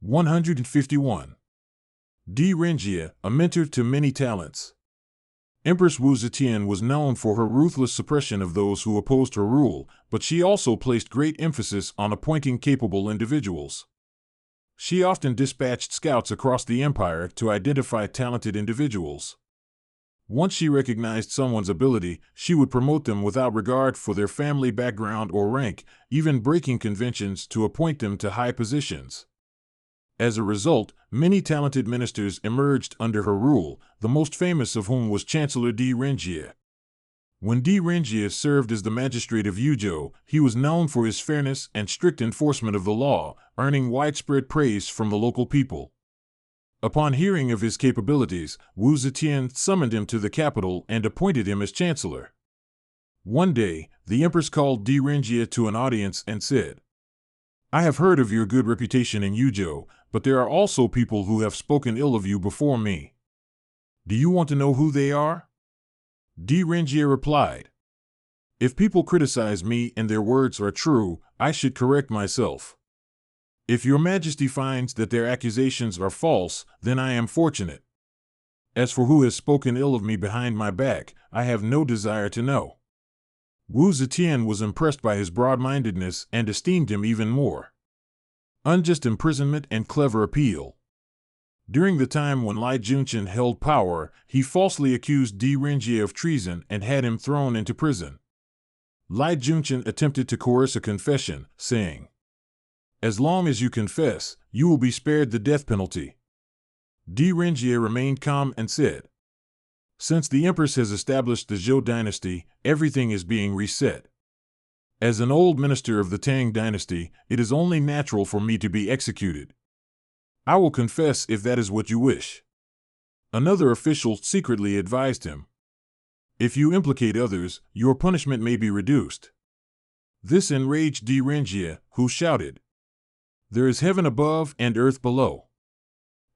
151. Di Renjie, a mentor to many talents. Empress Wu Zetian was known for her ruthless suppression of those who opposed her rule, but she also placed great emphasis on appointing capable individuals. She often dispatched scouts across the empire to identify talented individuals. Once she recognized someone's ability, she would promote them without regard for their family background or rank, even breaking conventions to appoint them to high positions. As a result, many talented ministers emerged under her rule, the most famous of whom was Chancellor Di Renjie. When Di Renjie served as the magistrate of Yuzhou, he was known for his fairness and strict enforcement of the law, earning widespread praise from the local people. Upon hearing of his capabilities, Wu Zetian summoned him to the capital and appointed him as chancellor. One day, the empress called Di Renjie to an audience and said, "I have heard of your good reputation in Yuzhou, but there are also people who have spoken ill of you before me. Do you want to know who they are?" Di Renjie replied, "If people criticize me and their words are true, I should correct myself. If your majesty finds that their accusations are false, then I am fortunate. As for who has spoken ill of me behind my back, I have no desire to know." Wu Zetian was impressed by his broad-mindedness and esteemed him even more. Unjust imprisonment and clever appeal. During the time when Lai Junchen held power, he falsely accused Di Renjie of treason and had him thrown into prison. Lai Junchen attempted to coerce a confession, saying, "As long as you confess, you will be spared the death penalty." Di Renjie remained calm and said, "Since the empress has established the Zhou dynasty, everything is being reset. As an old minister of the Tang dynasty, it is only natural for me to be executed. I will confess if that is what you wish." Another official secretly advised him, "If you implicate others, your punishment may be reduced." This enraged Di Renjie, who shouted, "There is heaven above and earth below.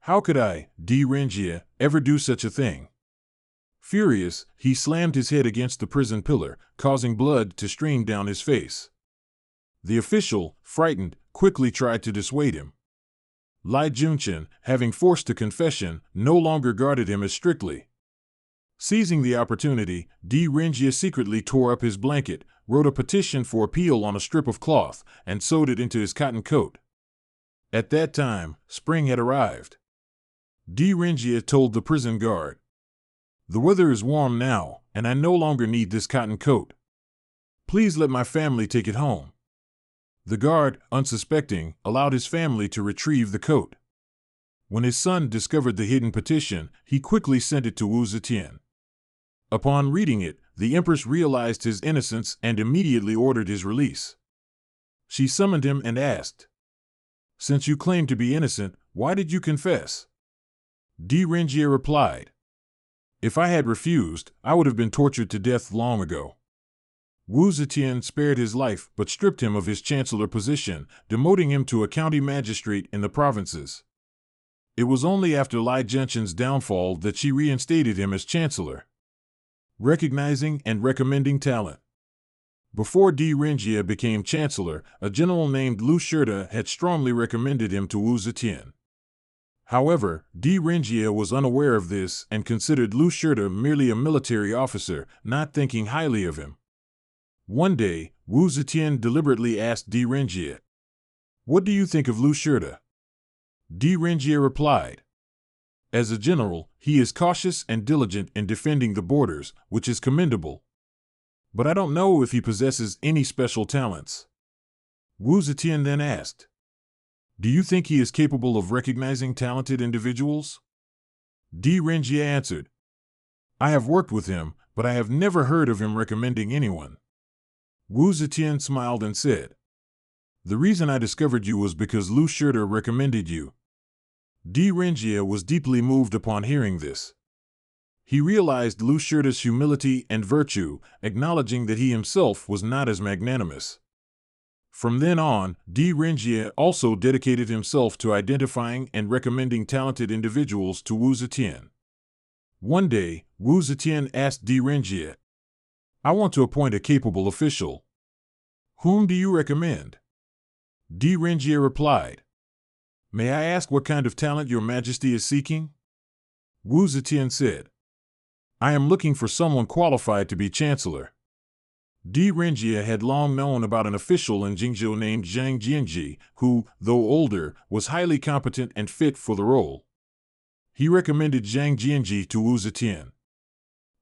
How could I, Di Renjie, ever do such a thing?" Furious, he slammed his head against the prison pillar, causing blood to stream down his face. The official, frightened, quickly tried to dissuade him. Lai Junchen, having forced a confession, no longer guarded him as strictly. Seizing the opportunity, Di Renjie secretly tore up his blanket, wrote a petition for appeal on a strip of cloth, and sewed it into his cotton coat. At that time, spring had arrived. Di Renjie told the prison guard, "The weather is warm now, and I no longer need this cotton coat. Please let my family take it home." The guard, unsuspecting, allowed his family to retrieve the coat. When his son discovered the hidden petition, he quickly sent it to Wu Zetian. Upon reading it, the empress realized his innocence and immediately ordered his release. She summoned him and asked, "Since you claim to be innocent, why did you confess?" Di Renjie replied, "If I had refused, I would have been tortured to death long ago." Wu Zetian spared his life but stripped him of his chancellor position, demoting him to a county magistrate in the provinces. It was only after Lai Junchen's downfall that she reinstated him as chancellor. Recognizing and recommending talent. Before Di Renjie became chancellor, a general named Lu Shirda had strongly recommended him to Wu Zetian. However, Di Renjie was unaware of this and considered Lu Shirda merely a military officer, not thinking highly of him. One day, Wu Zetian deliberately asked Di Renjie, "What do you think of Lu Shirda?" Di Renjie replied, "As a general, he is cautious and diligent in defending the borders, which is commendable. But I don't know if he possesses any special talents." Wu Zetian then asked, "Do you think he is capable of recognizing talented individuals?" Di Renjie answered, "I have worked with him, but I have never heard of him recommending anyone." Wu Zetian smiled and said, "The reason I discovered you was because Lu Shirda recommended you." Di Renjie was deeply moved upon hearing this. He realized Lu Shirda's humility and virtue, acknowledging that he himself was not as magnanimous. From then on, Di Renjie also dedicated himself to identifying and recommending talented individuals to Wu Zetian. One day, Wu Zetian asked Di Renjie, "I want to appoint a capable official. Whom do you recommend?" Di Renjie replied, May I ask what kind of talent your majesty is seeking? Wu Zetian said. I am looking for someone qualified to be chancellor. Di Renjie had long known about an official in Jingzhou named Zhang Jianji, who, though older, was highly competent and fit for the role. He recommended Zhang Jianji to Wu Zetian.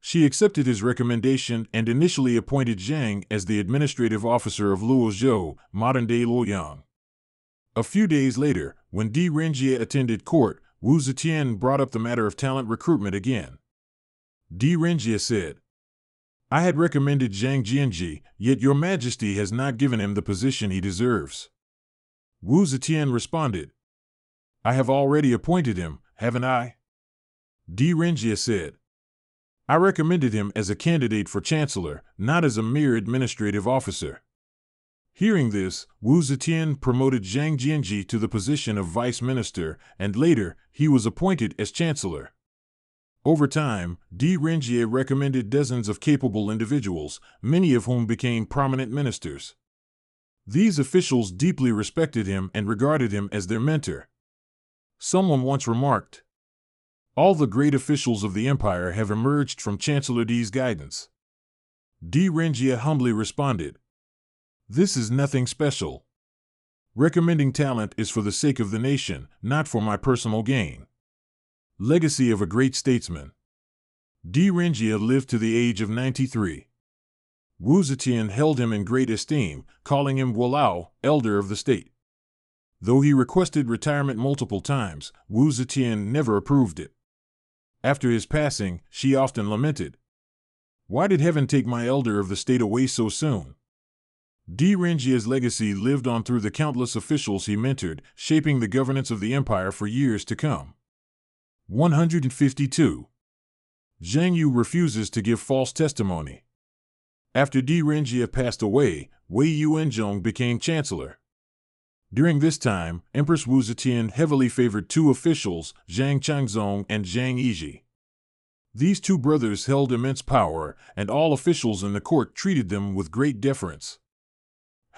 She accepted his recommendation and initially appointed Zhang as the administrative officer of Luozhou, modern-day Luoyang. A few days later, when Di Renjie attended court, Wu Zetian brought up the matter of talent recruitment again. Di Renjie said, I had recommended Zhang Jianji, yet your majesty has not given him the position he deserves. Wu Zetian responded, I have already appointed him, haven't I? Di Renjie said, I recommended him as a candidate for chancellor, not as a mere administrative officer. Hearing this, Wu Zetian promoted Zhang Jianji to the position of vice minister, and later, he was appointed as chancellor. Over time, Di Renjie recommended dozens of capable individuals, many of whom became prominent ministers. These officials deeply respected him and regarded him as their mentor. Someone once remarked, all the great officials of the empire have emerged from Chancellor Di's guidance. Di Renjie humbly responded, this is nothing special. Recommending talent is for the sake of the nation, not for my personal gain. Legacy of a great statesman. Di Renjie lived to the age of 93. Wu Zetian held him in great esteem, calling him Wolao, elder of the state. Though he requested retirement multiple times, Wu Zetian never approved it. After his passing, she often lamented, why did heaven take my elder of the state away so soon? Di Renjie's legacy lived on through the countless officials he mentored, shaping the governance of the empire for years to come. 152. Zhang Yu refuses to give false testimony. After Di Renjie passed away, Wei Yuanzhong became chancellor. During this time, Empress Wu Zetian heavily favored two officials, Zhang Changzong and Zhang Yizhi. These two brothers held immense power, and all officials in the court treated them with great deference.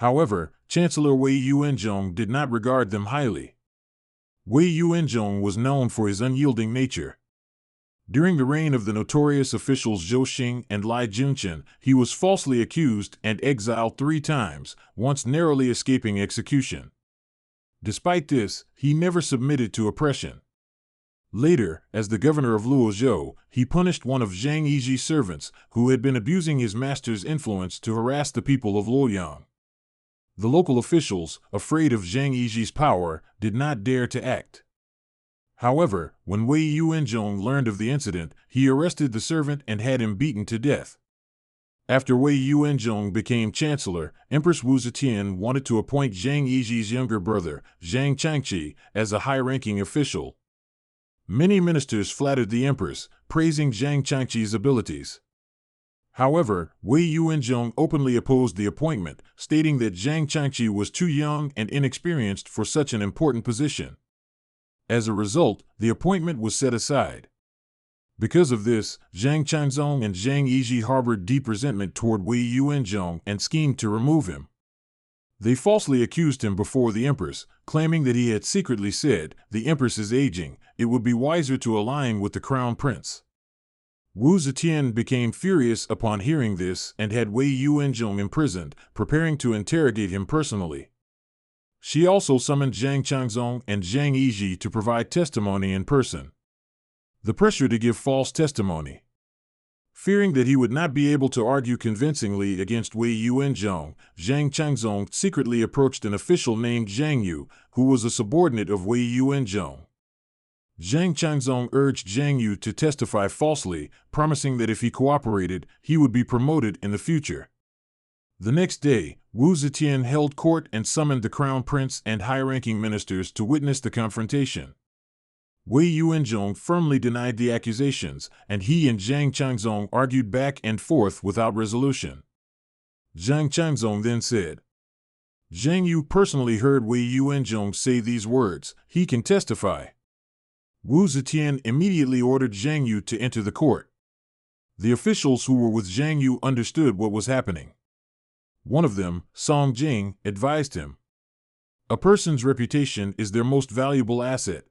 However, Chancellor Wei Yuanzhong did not regard them highly. Wei Yuanzhong was known for his unyielding nature. During the reign of the notorious officials Zhou Xing and Lai Junchen, he was falsely accused and exiled 3 times, once narrowly escaping execution. Despite this, he never submitted to oppression. Later, as the governor of Luozhou, he punished one of Zhang Yizhi's servants, who had been abusing his master's influence to harass the people of Luoyang. The local officials, afraid of Zhang Yizhi's power, did not dare to act. However, when Wei Yuanzhong learned of the incident, he arrested the servant and had him beaten to death. After Wei Yuanzhong became chancellor, Empress Wu Zetian wanted to appoint Zhang Yizhi's younger brother, Zhang Changqi, as a high-ranking official. Many ministers flattered the empress, praising Zhang Changqi's abilities. However, Wei Yuanzhong openly opposed the appointment, stating that Zhang Changqi was too young and inexperienced for such an important position. As a result, the appointment was set aside. Because of this, Zhang Changzong and Zhang Yizhi harbored deep resentment toward Wei Yuanzhong and schemed to remove him. They falsely accused him before the empress, claiming that he had secretly said, "The empress is aging, it would be wiser to align with the crown prince." Wu Zetian became furious upon hearing this and had Wei Yuanzhong imprisoned, preparing to interrogate him personally. She also summoned Zhang Changzong and Zhang Yizhi to provide testimony in person. The pressure to give false testimony. Fearing that he would not be able to argue convincingly against Wei Yuanzhong, Zhang Changzong secretly approached an official named Zhang Yu, who was a subordinate of Wei Yuanzhong. Zhang Changzong urged Zhang Yu to testify falsely, promising that if he cooperated, he would be promoted in the future. The next day, Wu Zetian held court and summoned the crown prince and high-ranking ministers to witness the confrontation. Wei Yuanzhong firmly denied the accusations, and he and Zhang Changzong argued back and forth without resolution. Zhang Changzong then said, "Zhang Yu personally heard Wei Yuanzhong say these words, he can testify." Wu Zetian immediately ordered Zhang Yu to enter the court. The officials who were with Zhang Yu understood what was happening. One of them, Song Jing, advised him, A person's reputation is their most valuable asset.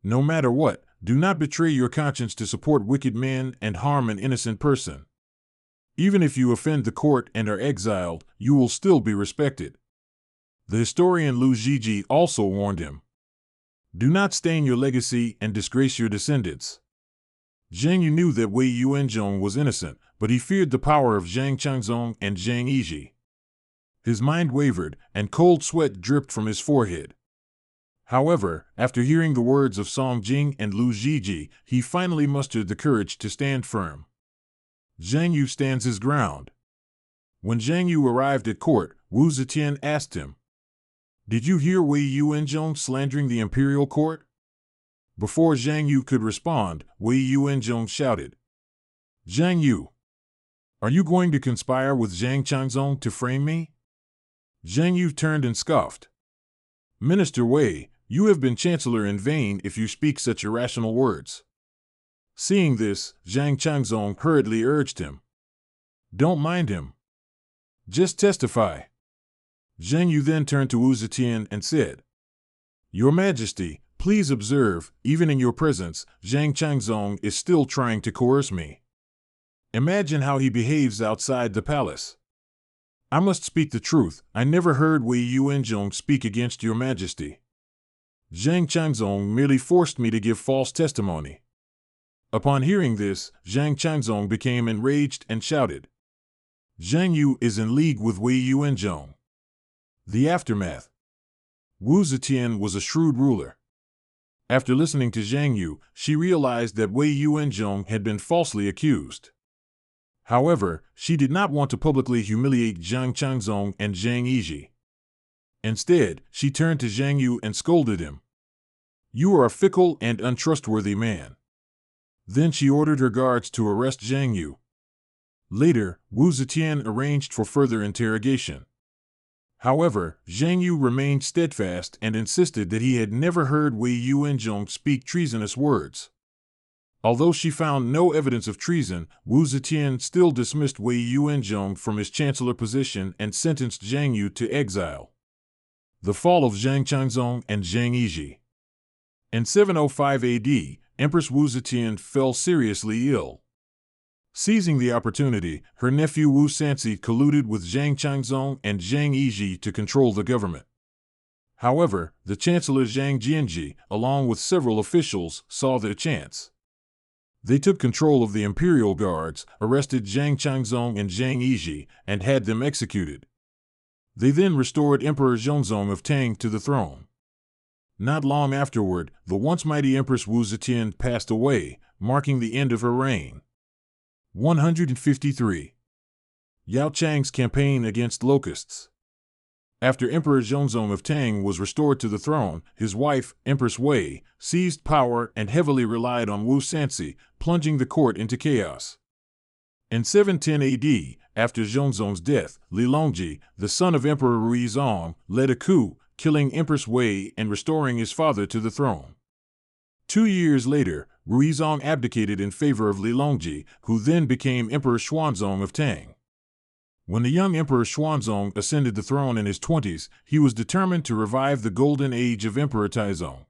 No matter what, do not betray your conscience to support wicked men and harm an innocent person. Even if you offend the court and are exiled, you will still be respected. The historian Liu Zhiji also warned him. Do not stain your legacy and disgrace your descendants. Zhang Yu knew that Wei Yuanzhong was innocent, but he feared the power of Zhang Changzong and Zhang Yizhi. His mind wavered, and cold sweat dripped from his forehead. However, after hearing the words of Song Jing and Liu Zhiji, he finally mustered the courage to stand firm. Zhang Yu stands his ground. When Zhang Yu arrived at court, Wu Zetian asked him, "Did you hear Wei Yuanzhong slandering the imperial court?" Before Zhang Yu could respond, Wei Yuanzhong shouted, "Zhang Yu, are you going to conspire with Zhang Changzong to frame me?" Zhang Yu turned and scoffed. "Minister Wei, you have been chancellor in vain if you speak such irrational words." Seeing this, Zhang Changzong hurriedly urged him, "Don't mind him. Just testify." Zhang Yu then turned to Wu Zetian and said, "Your Majesty, please observe, even in your presence, Zhang Changzong is still trying to coerce me. Imagine how he behaves outside the palace. I must speak the truth, I never heard Wei Yuanzhong speak against your Majesty. Zhang Changzong merely forced me to give false testimony." Upon hearing this, Zhang Changzong became enraged and shouted, "Zhang Yu is in league with Wei Yuanzhong." The aftermath. Wu Zetian was a shrewd ruler. After listening to Zhang Yu, she realized that Wei Yuanzhong had been falsely accused. However, she did not want to publicly humiliate Zhang Changzong and Zhang Yizhi. Instead, she turned to Zhang Yu and scolded him. "You are a fickle and untrustworthy man." Then she ordered her guards to arrest Zhang Yu. Later, Wu Zetian arranged for further interrogation. However, Zhang Yu remained steadfast and insisted that he had never heard Wei Yuanzhong speak treasonous words. Although she found no evidence of treason, Wu Zetian still dismissed Wei Yuanzhong from his chancellor position and sentenced Zhang Yu to exile. The fall of Zhang Changzong and Zhang Yizhi. In 705 AD, Empress Wu Zetian fell seriously ill. Seizing the opportunity, her nephew Wu Sanci colluded with Zhang Changzong and Zhang Yizhi to control the government. However, the Chancellor Zhang Jianji, along with several officials, saw their chance. They took control of the imperial guards, arrested Zhang Changzong and Zhang Yizhi, and had them executed. They then restored Emperor Zhongzong of Tang to the throne. Not long afterward, the once mighty Empress Wu Zetian passed away, marking the end of her reign. 153. Yao Chang's campaign against locusts. After Emperor Zhongzong of Tang was restored to the throne, his wife, Empress Wei, seized power and heavily relied on Wu Sanci, plunging the court into chaos. In 710 AD, after Zhongzong's death, Li Longji, the son of Emperor Ruizong, led a coup, killing Empress Wei and restoring his father to the throne. 2 years later, Ruizong abdicated in favor of Li Longji, who then became Emperor Xuanzong of Tang. When the young Emperor Xuanzong ascended the throne in his 20s, he was determined to revive the golden age of Emperor Taizong.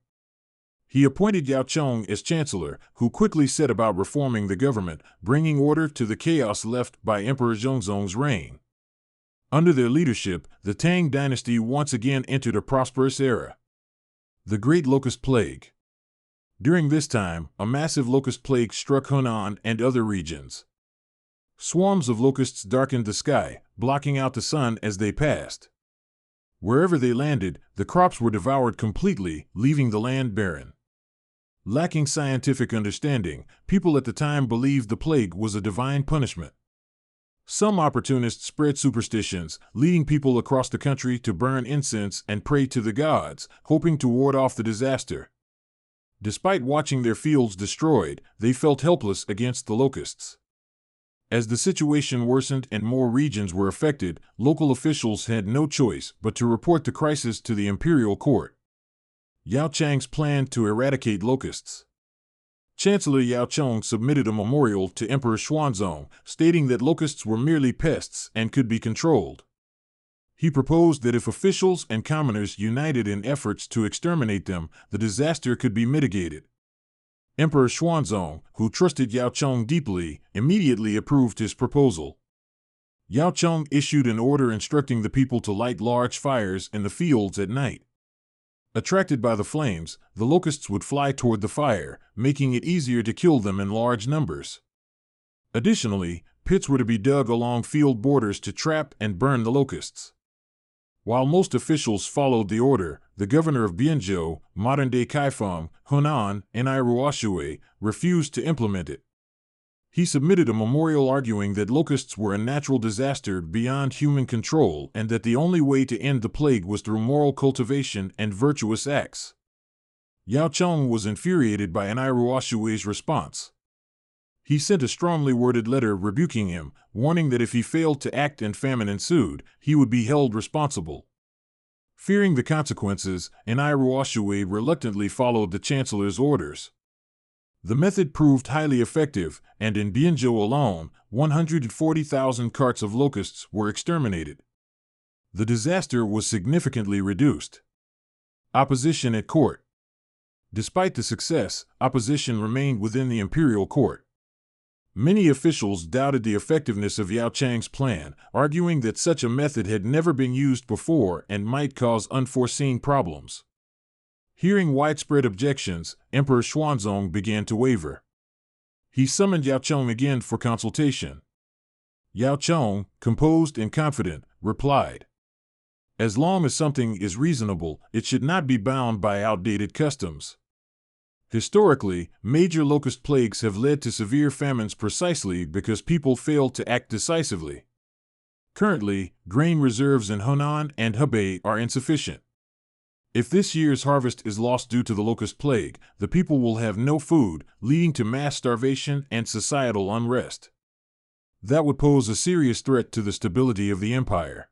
He appointed Yao Chong as chancellor, who quickly set about reforming the government, bringing order to the chaos left by Emperor Zhongzong's reign. Under their leadership, the Tang dynasty once again entered a prosperous era. The Great Locust Plague. During this time, a massive locust plague struck Hunan and other regions. Swarms of locusts darkened the sky, blocking out the sun as they passed. Wherever they landed, the crops were devoured completely, leaving the land barren. Lacking scientific understanding, people at the time believed the plague was a divine punishment. Some opportunists spread superstitions, leading people across the country to burn incense and pray to the gods, hoping to ward off the disaster. Despite watching their fields destroyed, they felt helpless against the locusts. As the situation worsened and more regions were affected, local officials had no choice but to report the crisis to the imperial court. Yao Chang's plan to eradicate locusts. Chancellor Yao Chong submitted a memorial to Emperor Xuanzong, stating that locusts were merely pests and could be controlled. He proposed that if officials and commoners united in efforts to exterminate them, the disaster could be mitigated. Emperor Xuanzong, who trusted Yao Cheng deeply, immediately approved his proposal. Yao Cheng issued an order instructing the people to light large fires in the fields at night. Attracted by the flames, the locusts would fly toward the fire, making it easier to kill them in large numbers. Additionally, pits were to be dug along field borders to trap and burn the locusts. While most officials followed the order, the governor of Bianzhou, modern-day Kaifeng, Hunan, and Iruoshui, refused to implement it. He submitted a memorial arguing that locusts were a natural disaster beyond human control and that the only way to end the plague was through moral cultivation and virtuous acts. Yao Cheng was infuriated by Iruoshui's response. He sent a strongly worded letter rebuking him, warning that if he failed to act and famine ensued, he would be held responsible. Fearing the consequences, Iruoshui reluctantly followed the chancellor's orders. The method proved highly effective, and in Bianzhou alone, 140,000 carts of locusts were exterminated. The disaster was significantly reduced. Opposition at court. Despite the success, opposition remained within the imperial court. Many officials doubted the effectiveness of Yao Cheng's plan, arguing that such a method had never been used before and might cause unforeseen problems. Hearing widespread objections, Emperor Xuanzong began to waver. He summoned Yao Cheng again for consultation. Yao Cheng, composed and confident, replied, "As long as something is reasonable, it should not be bound by outdated customs." Historically, major locust plagues have led to severe famines precisely because people failed to act decisively. Currently, grain reserves in Hunan and Hebei are insufficient. If this year's harvest is lost due to the locust plague, the people will have no food, leading to mass starvation and societal unrest. That would pose a serious threat to the stability of the empire.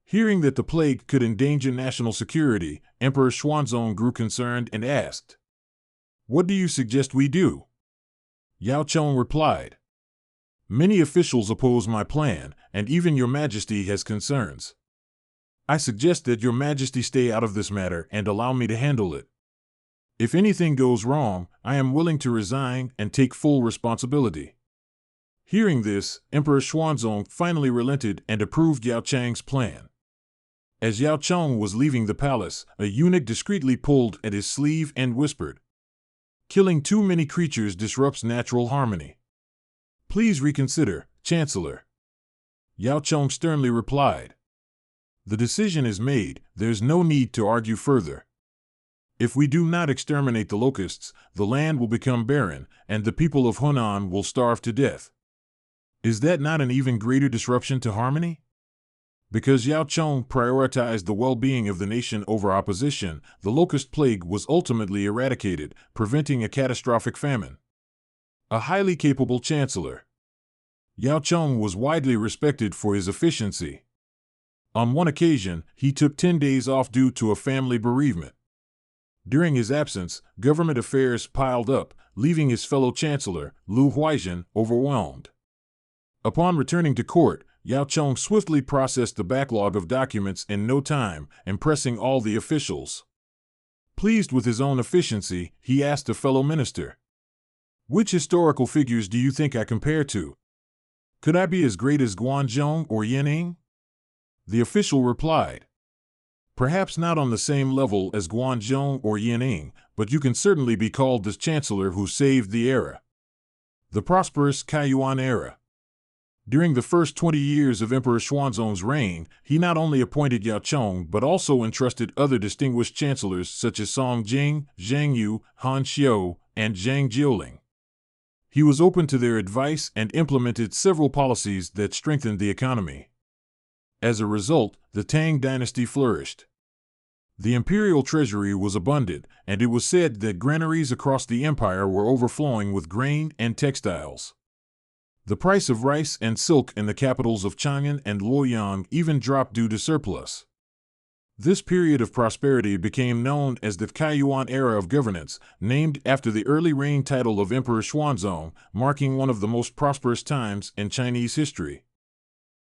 Hearing that the plague could endanger national security, Emperor Xuanzong grew concerned and asked, "What do you suggest we do?" Yao Cheng replied, "Many officials oppose my plan, and even your majesty has concerns. I suggest that your majesty stay out of this matter and allow me to handle it. If anything goes wrong, I am willing to resign and take full responsibility." Hearing this, Emperor Xuanzong finally relented and approved Yao Cheng's plan. As Yao Cheng was leaving the palace, a eunuch discreetly pulled at his sleeve and whispered, "Killing too many creatures disrupts natural harmony. Please reconsider, Chancellor." Yao Cheng sternly replied, "The decision is made, there's no need to argue further. If we do not exterminate the locusts, the land will become barren, and the people of Hunan will starve to death. Is that not an even greater disruption to harmony?" Because Yao Cheng prioritized the well-being of the nation over opposition, the locust plague was ultimately eradicated, preventing a catastrophic famine. A highly capable chancellor, Yao Cheng was widely respected for his efficiency. On one occasion, he took 10 days off due to a family bereavement. During his absence, government affairs piled up, leaving his fellow chancellor, Liu Huaizhen, overwhelmed. Upon returning to court, Yao Cheng swiftly processed the backlog of documents in no time, impressing all the officials. Pleased with his own efficiency, he asked a fellow minister, "Which historical figures do you think I compare to? Could I be as great as Guanzhong or Yanning?" The official replied, "Perhaps not on the same level as Guanzhong or Yanning, but you can certainly be called the chancellor who saved the era. The prosperous Kaiyuan era." During the first 20 years of Emperor Xuanzong's reign, he not only appointed Yao Cheng but also entrusted other distinguished chancellors such as Song Jing, Zhang Yu, Han Xiu, and Zhang Jiuling. He was open to their advice and implemented several policies that strengthened the economy. As a result, the Tang dynasty flourished. The imperial treasury was abundant, and it was said that granaries across the empire were overflowing with grain and textiles. The price of rice and silk in the capitals of Chang'an and Luoyang even dropped due to surplus. This period of prosperity became known as the Kaiyuan era of governance, named after the early reign title of Emperor Xuanzong, marking one of the most prosperous times in Chinese history.